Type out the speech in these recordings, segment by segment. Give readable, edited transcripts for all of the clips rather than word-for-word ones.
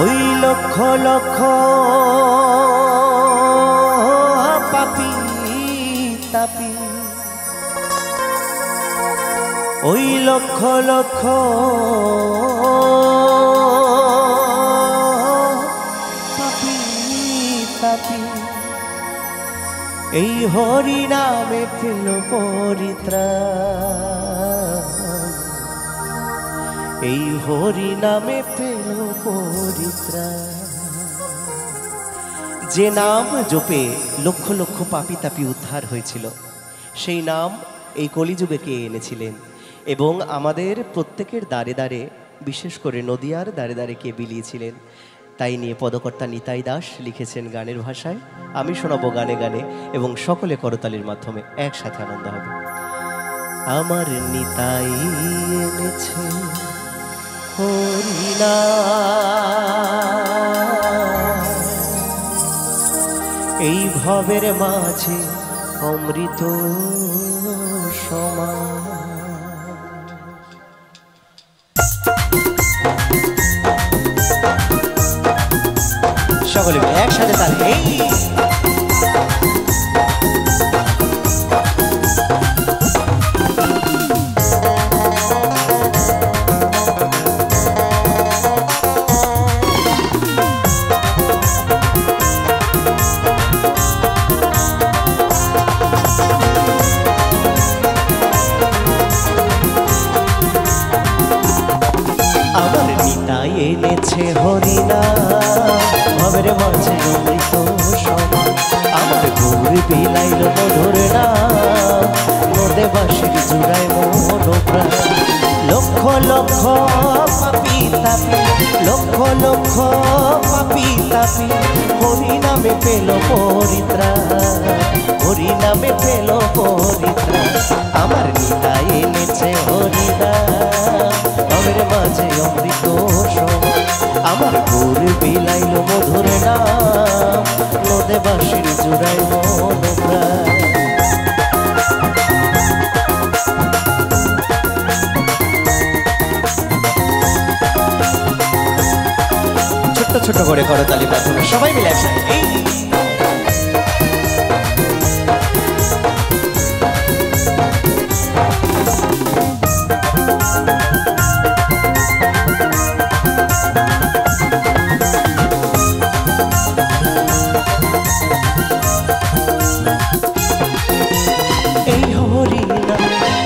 ওই লক্ষ লক্ষ পাপী তাপী, ওই লক্ষ লক্ষ পাপী তাপী এই হরি নামে পেল পরিত্রাণ, এই হরি নামে পেল পরিত্রাণ। যে নাম জপে লক্ষ লক্ষ পাপী তাপী উদ্ধার হয়েছিল, সেই নাম এই কলিযুগে কে এনেছিলেন এবং আমাদের প্রত্যেকের দ্বারে দ্বারে, বিশেষ করে নদিয়ার দ্বারে দ্বারে কে বিলিয়েছিলেন, তাই নিয়ে পদকর্তা নিতাই দাস লিখেছেন গানের ভাষায়। আমি শোনাবো গানে গানে এবং সকলে করতালির মাধ্যমে একসাথে আনন্দ হবে। আমার নিতাই এনেছে হরিনাম, এই ভবের মাঝে অমৃত সমান। সকলে একসাথে তালে এনেছে হরিনাম, ভবের মাঝে অমৃত সমান। আমার গৌর বিলাইল মধুর নাম, নদে বাঁশির জুড়ায় মন প্রাণ। লক্ষ লক্ষ পাপী তাপী, লক্ষ লক্ষ পাপী তাপী হরিনামে পেল পরিত্রাণ, হরিনামে পেল পরিত্রাণ। আমার নিতাই এনেছে হরিনাম, ভবের মাঝে অমৃত সমান। আমার গৌর বিলাইল মধুর নাম, নদে বাঁশির জুড়ায় মন প্রাণ। ছোট্ট ছোট্ট করে করতালি মাধ্যমে সবাই মিলে একসাথে এই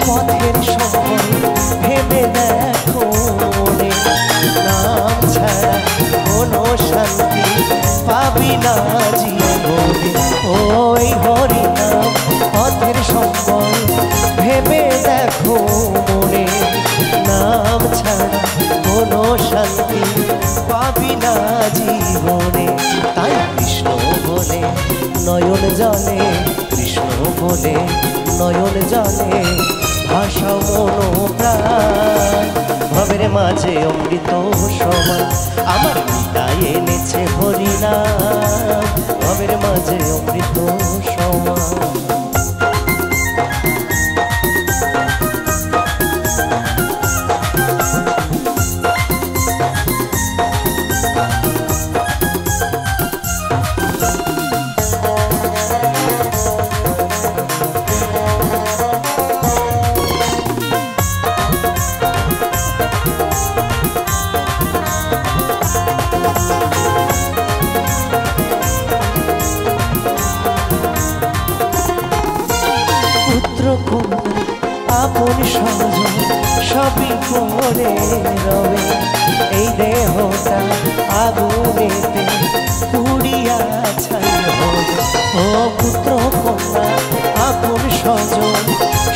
পথের সময় ভেবে দেখো রে, নাম ছাড়া কোনো শান্তি পাবি না জীবনে। ওই হরি নাম পথের সময় ভেবে দেখো মনে, নাম ছাড়া কোনো শান্তি পাবি না জীবনে। তাই কৃষ্ণ বলে নয়ন জলে, কৃষ্ণ বলে নয়ন জলে ভাষা মন প্রাণ। ভবের মাঝে অমৃত সমান, আমার নিতাই এনেছে হরিনাম, ভবের মাঝে অমৃত সমান। আপন স্বজন সবই করে রবে, এই দেহটা আগুনেতে পুড়িয়া ছাই হবে। ও পুত্র কন্যা আপন স্বজন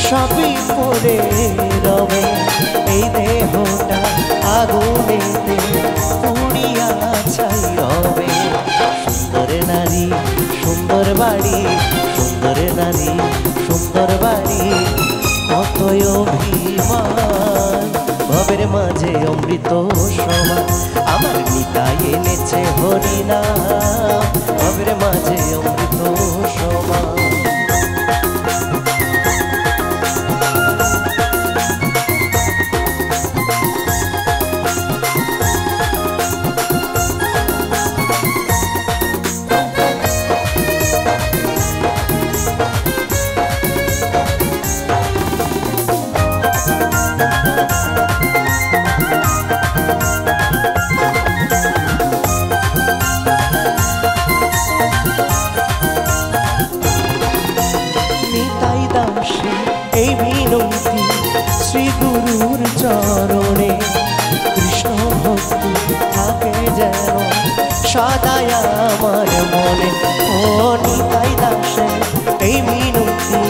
সবই করে রবে, এই দেহটা আগুনেতে পুড়িয়া ছাই হবে। সুন্দর নারী সুন্দর বাড়ি, সুন্দর নারী সুন্দর বাড়ি, কতই অভিমান। ভবের মাঝে অমৃত সমান, আমার নিতাই এনেছে হরিনাম, ভবের মাঝে অমৃত সমান। সদায় আমার মনে। ও নিতাই দাসে এই মিনতি,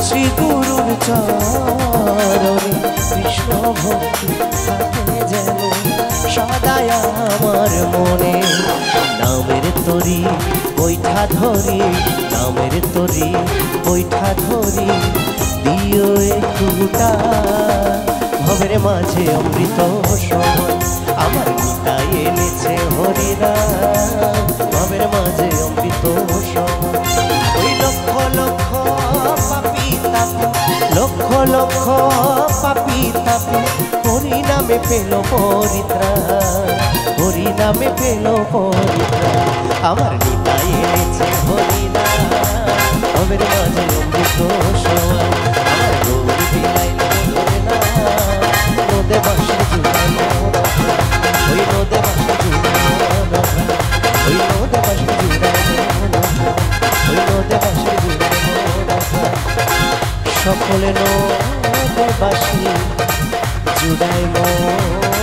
শ্রী গুরুর চরণে কৃষ্ণ ভক্তি থাকে যেন সদায় আমার মনে। নামের তরি বৈঠা ধরি, নামের তরি বৈঠা ধরি, দিও একটুটা ভবের মাঝে অমৃত সমান। আমার নিতাই এনেছে হরিনাম, ভবের মাঝে অমৃত সমান। ওই লক্ষ লক্ষ পাপি তাপি, লক্ষ লক্ষ পাপি তাপি, হরিনামে পেল পরিত্রাণ, হরিনামে পেল পরিত্রাণ। আমার নিতাই এনেছে হরিনাম, ভবের মাঝে অমৃত সমান। আমার গৌর বিলাইল নদে বাসে জুড়ানো, ওই নদে বাসে জুড়ানো, ওই নদে বাসে জুড়ানো, ওই নদে বাসে জুড়ানো। সকলে নদে বাসি জুড়াই মন।